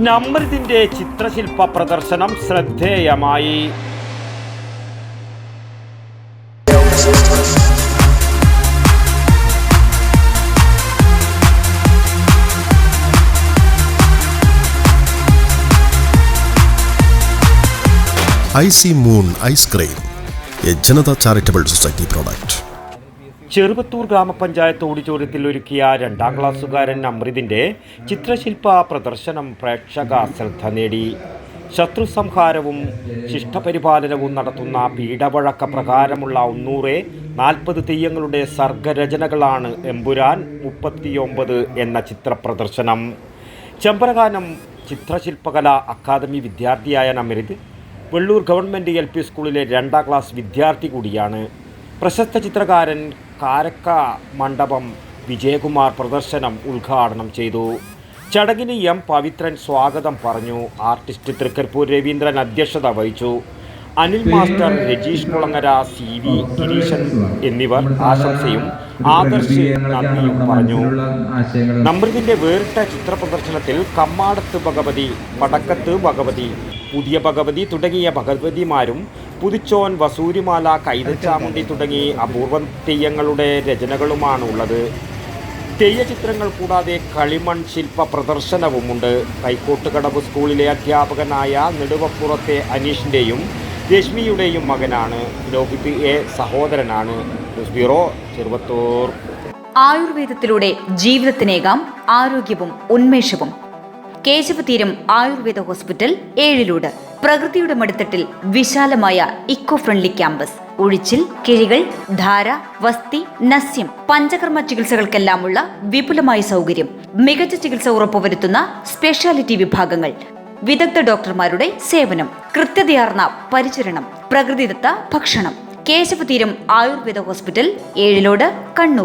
നമ്രതിന്റെ ചിത്രശില്പ പ്രദർശനം ശ്രദ്ധേയമായി. Icy Moon ice cream, a Janata charitable society product. Cheruvathur ഗ്രാമപഞ്ചായത്ത് ഓഡിറ്റോറിയത്തിൽ ഒരുക്കിയ 2ാം ക്ലാസ്സുകാരൻ അമൃതിന്റെ ചിത്രശില്പ പ്രദർശനം പ്രേക്ഷക ശ്രദ്ധ നേടി. ശത്രു സംഹാരവും ശിഷ്ടപരിപാലനവും നടത്തുന്ന പീഠവഴക്ക പ്രകാരമുള്ള 140 തെയ്യങ്ങളുടെ സർഗരചനകളാണ് എമ്പുരാൻ 39 എന്ന ചിത്രപ്രദർശനം. ചെമ്പരകാനം ചിത്രശില്പകല അക്കാദമി വിദ്യാർത്ഥിയായ അമൃത് വെള്ളൂർ ഗവൺമെൻറ് LP സ്കൂളിലെ 2ാം ക്ലാസ് വിദ്യാർത്ഥി കൂടിയാണ്. പ്രശസ്ത ചിത്രകാരൻ കാരക്ക മണ്ഡപം വിജയകുമാർ പ്രദർശനം ഉദ്ഘാടനം ചെയ്തു. ചടങ്ങിന് പവിത്രൻ സ്വാഗതം പറഞ്ഞു. ആർട്ടിസ്റ്റ് തൃക്കരിപ്പൂർ രവീന്ദ്രൻ അധ്യക്ഷത വഹിച്ചു. അനിൽ മാസ്റ്റർ, രജീഷ് കുളങ്ങര, CV ഗിരീശൻ എന്നിവർ ആശംസയും ആദർശ് നന്ദിയും പറഞ്ഞു. നമ്രതിന്റെ വേറിട്ട ചിത്ര പ്രദർശനത്തിൽ കമ്മാടത്ത് ഭഗവതി, പടക്കത്ത് ഭഗവതി, പുതിയ ഭഗവതി തുടങ്ങിയ ഭഗവതിമാരും പുതിച്ചോൻ, വസൂരിമാല, കൈതച്ചാമുണ്ടി തുടങ്ങി അപൂർവ തെയ്യങ്ങളുടെ രചനകളുമാണ് ഉള്ളത്. തെയ്യചിത്രങ്ങൾ കൂടാതെ കളിമൺ ശില്പ പ്രദർശനവുമുണ്ട്. കൈക്കോട്ടുകടവ് സ്കൂളിലെ അധ്യാപകനായ നെടുവപ്പുറത്തെ അനീഷിൻ്റെയും രശ്മിയുടെയും മകനാണ്. ലോഹിത് സഹോദരനാണ്. News bureau, Cheruvathur. ആയുർവേദത്തിലൂടെ ജീവിതത്തിനേകാം ആരോഗ്യവും ഉന്മേഷവും. കേശവതീരം ആയുർവേദ ഹോസ്പിറ്റൽ, ഏഴിലൂട്. പ്രകൃതിയുടെ മടിത്തട്ടിൽ വിശാലമായ ഇക്കോ ഫ്രണ്ട്ലി ക്യാമ്പസ്. ഒഴിച്ചിൽ, കിഴികൾ, ധാര, വസ്തി, നസ്യം, പഞ്ചകർമ്മ ചികിത്സകൾക്കെല്ലാമുള്ള വിപുലമായ സൗകര്യം. മികച്ച ചികിത്സ ഉറപ്പുവരുത്തുന്ന സ്പെഷ്യാലിറ്റി വിഭാഗങ്ങൾ, വിദഗ്ധ ഡോക്ടർമാരുടെ സേവനം, കൃത്യതയാർന്ന പരിചരണം, പ്രകൃതിദത്ത ഭക്ഷണം. കേശവതീരം ആയുർവേദ ഹോസ്പിറ്റൽ, ഏഴിലോട്, കണ്ണൂർ.